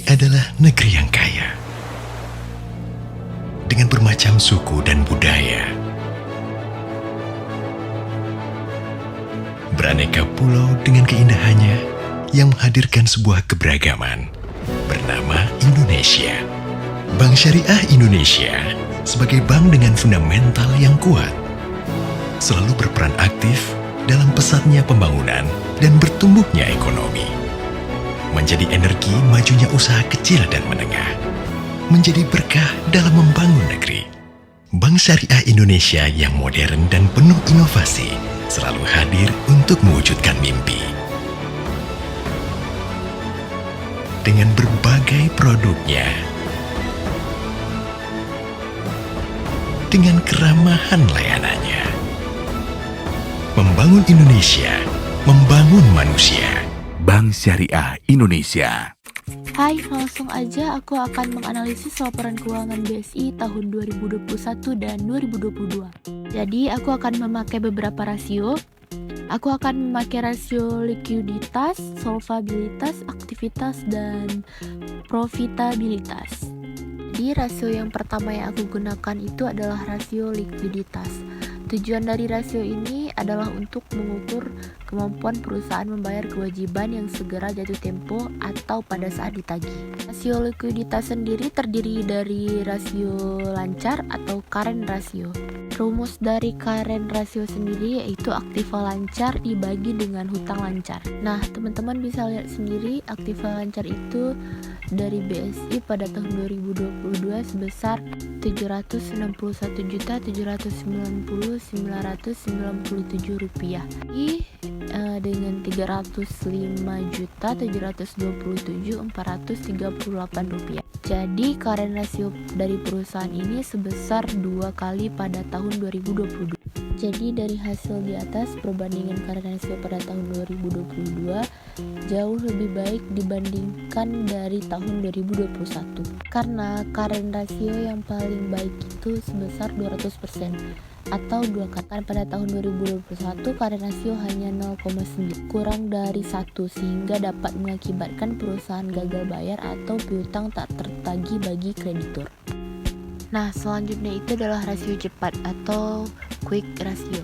Ini adalah negeri yang kaya dengan bermacam suku dan budaya. Beraneka pulau dengan keindahannya yang menghadirkan sebuah keberagaman bernama Indonesia. Bank Syariah Indonesia sebagai bank dengan fundamental yang kuat selalu berperan aktif dalam pesatnya pembangunan dan bertumbuhnya ekonomi, menjadi energi majunya usaha kecil dan menengah, menjadi berkah dalam membangun negeri. Bank Syariah Indonesia yang modern dan penuh inovasi selalu hadir untuk mewujudkan mimpi. Dengan berbagai produknya, dengan keramahan layanannya, membangun Indonesia, membangun manusia. Bank Syariah Indonesia. Hai, langsung aja aku akan menganalisis laporan keuangan BSI tahun 2021 dan 2022. Jadi, aku akan memakai beberapa rasio. Aku akan memakai rasio likuiditas, solvabilitas, aktivitas, dan profitabilitas. Jadi, rasio yang pertama yang aku gunakan itu adalah rasio likuiditas. Tujuan dari rasio ini adalah untuk mengukur kemampuan perusahaan membayar kewajiban yang segera jatuh tempo atau pada saat ditagih. Rasio likuiditas sendiri terdiri dari rasio lancar atau current ratio. Rumus dari current ratio sendiri yaitu aktiva lancar dibagi dengan hutang lancar. Nah, teman-teman bisa lihat sendiri aktiva lancar itu dari BSI pada tahun 2022 sebesar Rp791.390.997 dengan Rp305.727.438. Jadi current ratio dari perusahaan ini sebesar 2 kali pada tahun 2022. Jadi dari hasil di atas, perbandingan current ratio pada tahun 2022 jauh lebih baik dibandingkan dari tahun 2021. Karena current ratio yang paling baik itu sebesar 200%. Atau 2 kali pada tahun 2021 current ratio hanya 0,9, kurang dari 1, sehingga dapat mengakibatkan perusahaan gagal bayar atau piutang tak tertagih bagi kreditur. Nah, selanjutnya itu adalah rasio cepat atau quick ratio.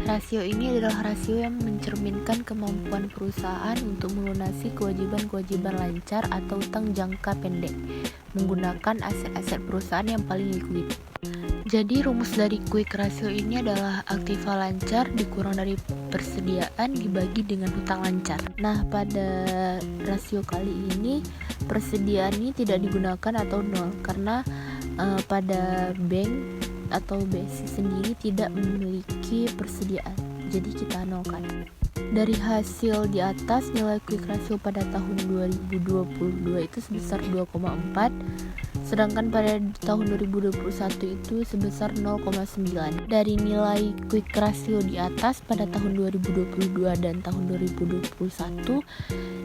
Rasio ini adalah rasio yang mencerminkan kemampuan perusahaan untuk melunasi kewajiban-kewajiban lancar atau utang jangka pendek menggunakan aset-aset perusahaan yang paling likuid. Jadi rumus dari quick ratio ini adalah aktiva lancar dikurang dari persediaan dibagi dengan hutang lancar. Nah, pada rasio kali ini persediaan ini tidak digunakan atau nol karena pada bank atau BSI sendiri tidak memiliki persediaan. Jadi kita nolkan. Dari hasil di atas, nilai quick ratio pada tahun 2022 itu sebesar 2,4, sedangkan pada tahun 2021 itu sebesar 0,9. Dari nilai quick ratio di atas pada tahun 2022 dan tahun 2021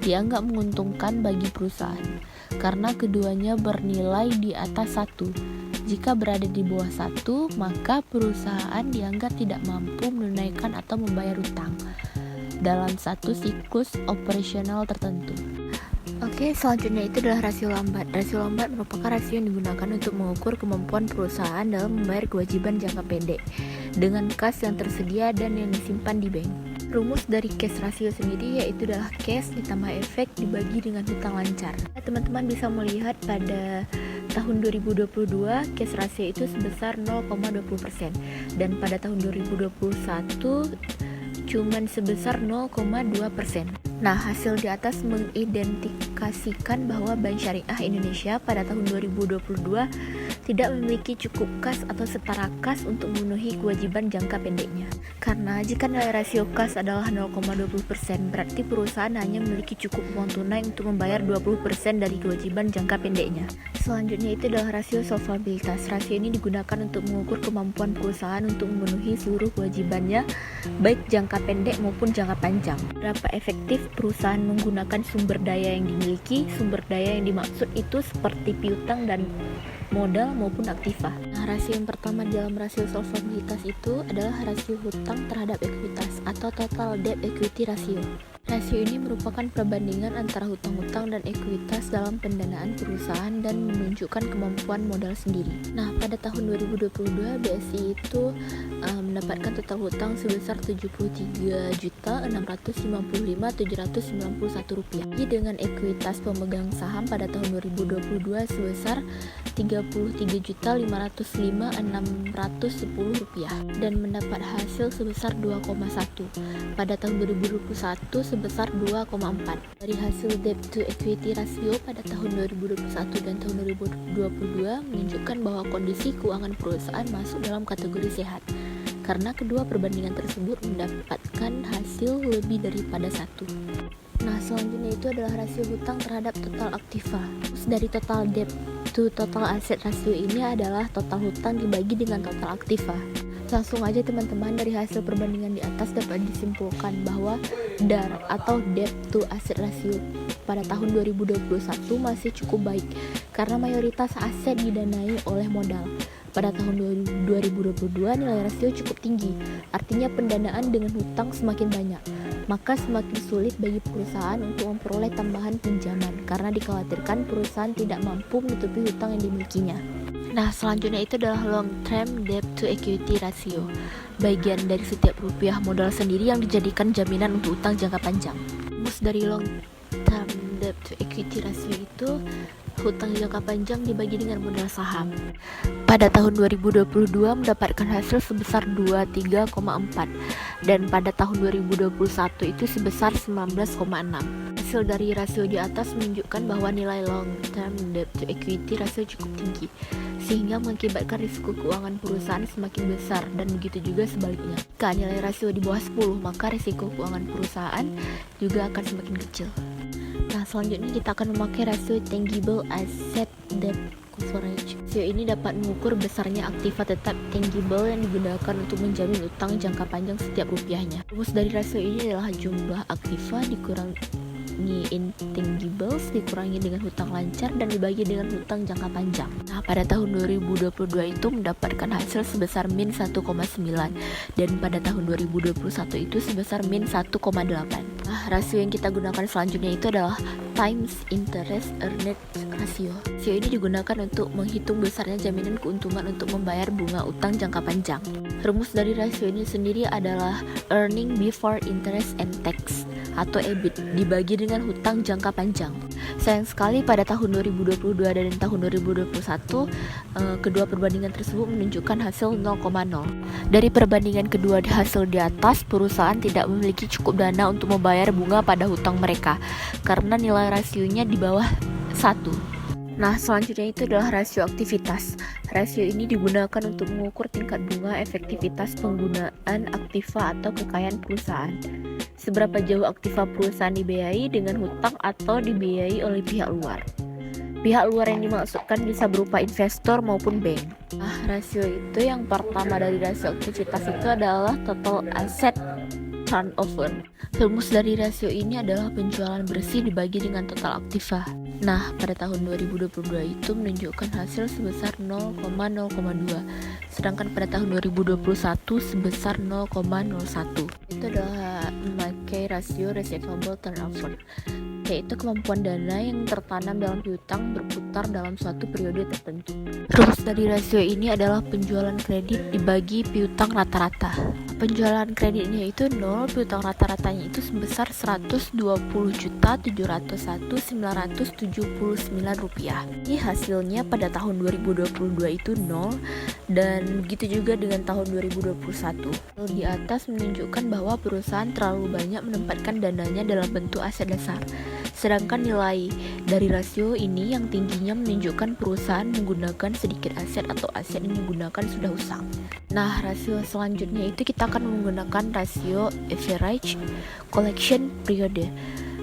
dianggap menguntungkan bagi perusahaan karena keduanya bernilai di atas 1. Jika berada di bawah 1, maka perusahaan dianggap tidak mampu menunaikan atau membayar utang dalam satu siklus operasional tertentu. Oke, selanjutnya itu adalah rasio lambat. Rasio lambat merupakan rasio yang digunakan untuk mengukur kemampuan perusahaan dalam membayar kewajiban jangka pendek dengan kas yang tersedia dan yang disimpan di bank. Rumus dari cash ratio sendiri yaitu adalah cash ditambah efek dibagi dengan hutang lancar. Teman-teman bisa melihat pada tahun 2022 cash ratio itu sebesar 0,20% dan pada tahun 2021 cuman sebesar 0,2%. Nah, hasil di atas mengidentifikasikan bahwa Bank Syariah Indonesia pada tahun 2022 tidak memiliki cukup kas atau setara kas untuk memenuhi kewajiban jangka pendeknya. Karena jika nilai rasio kas adalah 0,20%, berarti perusahaan hanya memiliki cukup uang tunai untuk membayar 20% dari kewajiban jangka pendeknya. Selanjutnya itu adalah rasio solvabilitas. Rasio ini digunakan untuk mengukur kemampuan perusahaan untuk memenuhi seluruh kewajibannya, baik jangka pendek maupun jangka panjang. Berapa efektif perusahaan menggunakan sumber daya yang dimiliki? Sumber daya yang dimaksud itu seperti piutang dan modal maupun aktiva. Nah, rasio yang pertama dalam rasio solvabilitas itu adalah rasio hutang terhadap ekuitas atau total debt equity ratio. Rasio ini merupakan perbandingan antara hutang-hutang dan ekuitas dalam pendanaan perusahaan dan menunjukkan kemampuan modal sendiri. Nah, pada tahun 2022 BSI itu mendapatkan total hutang sebesar Rp70.655.791. Jadi dengan ekuitas pemegang saham pada tahun 2022 sebesar Rp33.505.610 dan mendapat hasil sebesar 2,1. Pada tahun 2021 sebesar 2,4. Dari hasil debt to equity ratio pada tahun 2021 dan tahun 2022 menunjukkan bahwa kondisi keuangan perusahaan masuk dalam kategori sehat, karena kedua perbandingan tersebut mendapatkan hasil lebih daripada 1. Nah, selanjutnya itu adalah rasio hutang terhadap total aktiva. Terus dari total debt to total asset rasio ini adalah total hutang dibagi dengan total aktiva. Langsung aja teman-teman, dari hasil perbandingan di atas dapat disimpulkan bahwa DAR atau debt to asset ratio pada tahun 2021 masih cukup baik karena mayoritas aset didanai oleh modal. Pada tahun 2022 nilai rasio cukup tinggi, artinya pendanaan dengan hutang semakin banyak. Maka semakin sulit bagi perusahaan untuk memperoleh tambahan pinjaman karena dikhawatirkan perusahaan tidak mampu menutupi hutang yang dimilikinya. Nah, selanjutnya itu adalah long term debt to equity ratio, bagian dari setiap rupiah modal sendiri yang dijadikan jaminan untuk utang jangka panjang. Rumus dari long term debt to equity ratio itu hutang jangka panjang dibagi dengan modal saham. Pada tahun 2022 mendapatkan hasil sebesar 23,4 dan pada tahun 2021 itu sebesar 19,6. Hasil dari rasio di atas menunjukkan bahwa nilai long term debt to equity rasio cukup tinggi, sehingga mengakibatkan risiko keuangan perusahaan semakin besar, dan begitu juga sebaliknya. Jika nilai rasio di bawah 10, maka risiko keuangan perusahaan juga akan semakin kecil. Nah, selanjutnya kita akan memakai rasio tangible asset debt coverage. Rasio ini dapat mengukur besarnya aktiva tetap tangible yang digunakan untuk menjamin utang jangka panjang setiap rupiahnya. Rumus dari rasio ini adalah jumlah aktiva dikurangi intangibles dikurangi dengan hutang lancar dan dibagi dengan hutang jangka panjang. Nah, pada tahun 2022 itu mendapatkan hasil sebesar min 1,9 dan pada tahun 2021 itu sebesar min 1,8. Nah, rasio yang kita gunakan selanjutnya itu adalah times interest earned ratio. Rasio ini digunakan untuk menghitung besarnya jaminan keuntungan untuk membayar bunga utang jangka panjang. Rumus dari rasio ini sendiri adalah earning before interest and tax atau EBIT dibagi dengan hutang jangka panjang. Sayang sekali pada tahun 2022 dan tahun 2021 kedua perbandingan tersebut menunjukkan hasil 0,0. Dari perbandingan kedua hasil di atas, perusahaan tidak memiliki cukup dana untuk membayar bunga pada hutang mereka karena nilai rasionya di bawah 1. Nah, selanjutnya itu adalah rasio aktivitas. Rasio ini digunakan untuk mengukur tingkat bunga efektivitas penggunaan aktiva atau kekayaan perusahaan. Seberapa jauh aktiva perusahaan dibiayai dengan hutang atau dibiayai oleh pihak luar. Pihak luar yang dimaksudkan bisa berupa investor maupun bank. Nah, rasio itu yang pertama dari rasio aktivitas itu adalah total asset turnover. Rumus dari rasio ini adalah penjualan bersih dibagi dengan total aktiva. Nah, pada tahun 2022 itu menunjukkan hasil sebesar 0,02, sedangkan pada tahun 2021 sebesar 0,01. Itu adalah memakai rasio receivable turnover, yaitu kemampuan dana yang tertanam dalam piutang berputar dalam suatu periode tertentu. Rumus dari rasio ini adalah penjualan kredit dibagi piutang rata-rata. Penjualan kreditnya itu 0, piutang rata-ratanya itu sebesar Rp120.701.979. Ini hasilnya pada tahun 2022 itu 0, dan begitu juga dengan tahun 2021. Di atas menunjukkan bahwa perusahaan terlalu banyak menempatkan dananya dalam bentuk aset dasar. Sedangkan nilai dari rasio ini yang tingginya menunjukkan perusahaan menggunakan sedikit aset atau aset yang digunakan sudah usang. Nah, rasio selanjutnya itu kita akan menggunakan rasio average collection period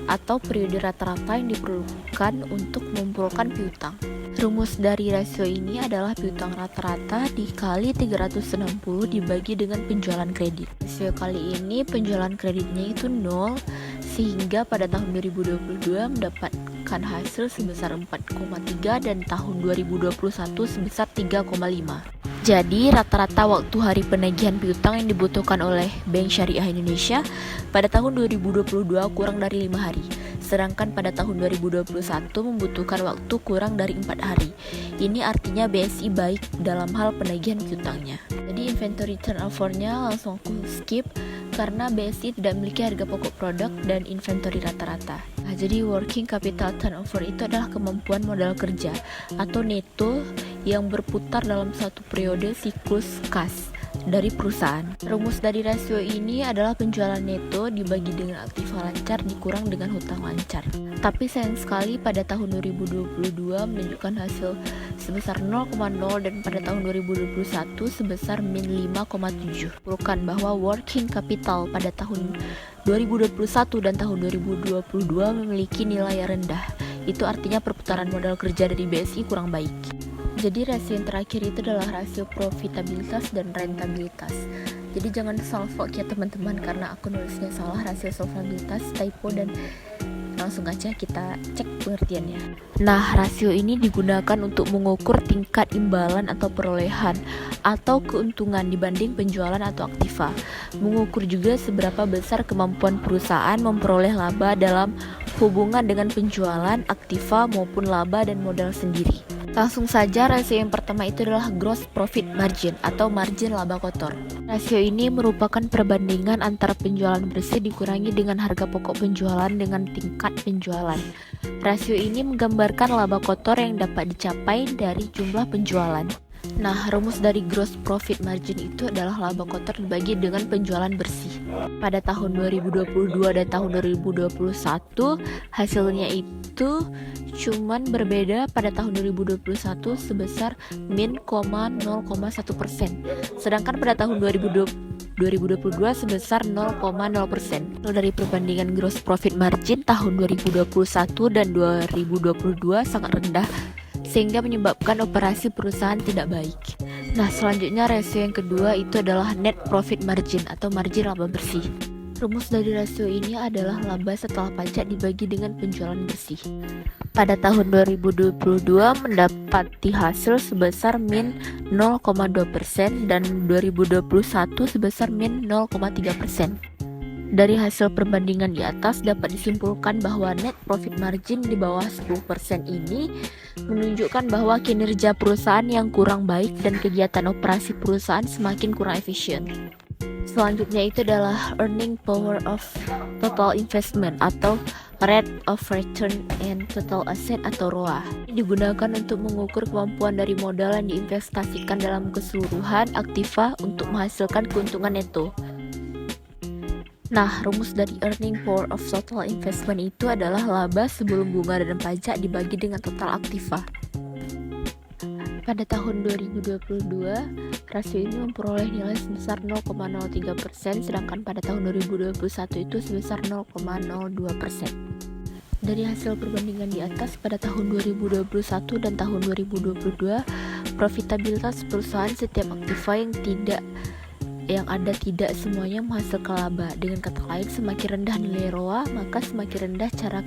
atau periode rata-rata yang diperlukan untuk mengumpulkan piutang. Rumus dari rasio ini adalah piutang rata-rata dikali 360 dibagi dengan penjualan kredit. Rasio kali ini penjualan kreditnya itu 0, sehingga pada tahun 2022 mendapatkan hasil sebesar 4,3 dan tahun 2021 sebesar 3,5. Jadi, rata-rata waktu hari penagihan piutang yang dibutuhkan oleh Bank Syariah Indonesia pada tahun 2022 kurang dari 5 hari. Sedangkan pada tahun 2021 membutuhkan waktu kurang dari 4 hari. Ini artinya BSI baik dalam hal penagihan piutangnya. Jadi inventory turnover-nya langsung aku skip karena BSI tidak memiliki harga pokok produk dan inventory rata-rata. Nah, jadi working capital turnover itu adalah kemampuan modal kerja atau neto yang berputar dalam satu periode siklus kas dari perusahaan. Rumus dari rasio ini adalah penjualan neto dibagi dengan aktiva lancar dikurang dengan hutang lancar. Tapi sayang sekali pada tahun 2022 menunjukkan hasil sebesar 0,0 dan pada tahun 2021 sebesar min 5,7. Bukan bahwa working capital pada tahun 2021 dan tahun 2022 memiliki nilai yang rendah. Itu artinya perputaran modal kerja dari BSI kurang baik. Jadi rasio yang terakhir itu adalah rasio profitabilitas dan rentabilitas. Jadi jangan salfok ya teman-teman, karena aku nulisnya salah, rasio solvabilitas, typo, dan langsung aja kita cek pengertiannya. Nah, rasio ini digunakan untuk mengukur tingkat imbalan atau perolehan atau keuntungan dibanding penjualan atau aktiva. Mengukur juga seberapa besar kemampuan perusahaan memperoleh laba dalam hubungan dengan penjualan, aktiva maupun laba dan modal sendiri. Langsung saja, rasio yang pertama itu adalah gross profit margin atau margin laba kotor. Rasio ini merupakan perbandingan antara penjualan bersih dikurangi dengan harga pokok penjualan dengan tingkat penjualan. Rasio ini menggambarkan laba kotor yang dapat dicapai dari jumlah penjualan. Nah, rumus dari gross profit margin itu adalah laba kotor dibagi dengan penjualan bersih. Pada tahun 2022 dan tahun 2021, hasilnya itu cuman berbeda pada tahun 2021 sebesar min 0,1%. Sedangkan pada tahun 2022 sebesar 0,0%. Dari perbandingan gross profit margin tahun 2021 dan 2022 sangat rendah, sehingga menyebabkan operasi perusahaan tidak baik. Nah, selanjutnya rasio yang kedua itu adalah net profit margin atau margin laba bersih. Rumus dari rasio ini adalah laba setelah pajak dibagi dengan penjualan bersih. Pada tahun 2022 mendapati hasil sebesar min 0,2% dan 2021 sebesar min 0,3%. Dari hasil perbandingan di atas dapat disimpulkan bahwa net profit margin di bawah 10% ini menunjukkan bahwa kinerja perusahaan yang kurang baik dan kegiatan operasi perusahaan semakin kurang efisien. Selanjutnya itu adalah earning power of total investment atau rate of return and total asset atau ROA. Ini digunakan untuk mengukur kemampuan dari modal yang diinvestasikan dalam keseluruhan aktiva untuk menghasilkan keuntungan neto. Nah, rumus dari earning power of total investment itu adalah laba sebelum bunga dan pajak dibagi dengan total aktiva. Pada tahun 2022, rasio ini memperoleh nilai sebesar 0,03%, sedangkan pada tahun 2021 itu sebesar 0,02%. Dari hasil perbandingan di atas, pada tahun 2021 dan tahun 2022, profitabilitas perusahaan setiap aktiva yang ada tidak semuanya menghasilkan laba. Dengan kata lain, semakin rendah nilai ROA, maka semakin rendah cara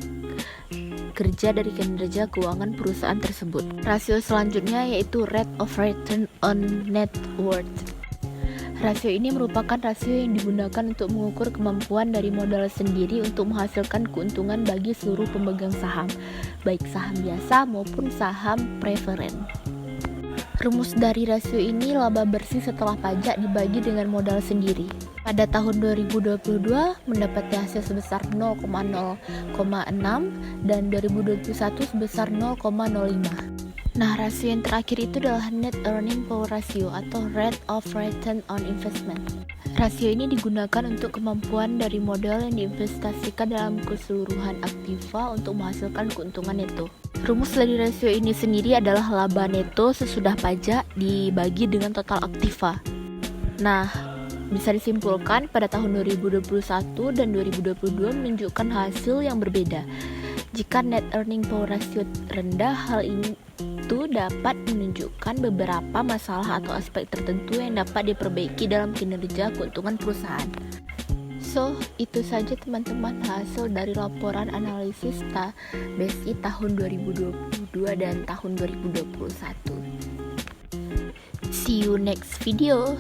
kerja dari kinerja keuangan perusahaan tersebut. Rasio selanjutnya yaitu rate of return on net worth. Rasio ini merupakan rasio yang digunakan untuk mengukur kemampuan dari modal sendiri untuk menghasilkan keuntungan bagi seluruh pemegang saham, baik saham biasa maupun saham preferen. Rumus dari rasio ini laba bersih setelah pajak dibagi dengan modal sendiri. Pada tahun 2022 mendapati hasil sebesar 0,0,6 dan 2021 sebesar 0,05. Nah, rasio yang terakhir itu adalah net earning power ratio atau rate of return on investment. Rasio ini digunakan untuk kemampuan dari modal yang diinvestasikan dalam keseluruhan aktiva untuk menghasilkan keuntungan neto. Rumus dari rasio ini sendiri adalah laba neto sesudah pajak dibagi dengan total aktiva. Nah, bisa disimpulkan pada tahun 2021 dan 2022 menunjukkan hasil yang berbeda. Jika net earning power ratio rendah, hal ini dapat menunjukkan beberapa masalah atau aspek tertentu yang dapat diperbaiki dalam kinerja keuntungan perusahaan. So, itu saja teman-teman hasil dari laporan analisis BSI tahun 2022 dan tahun 2021. See you next video.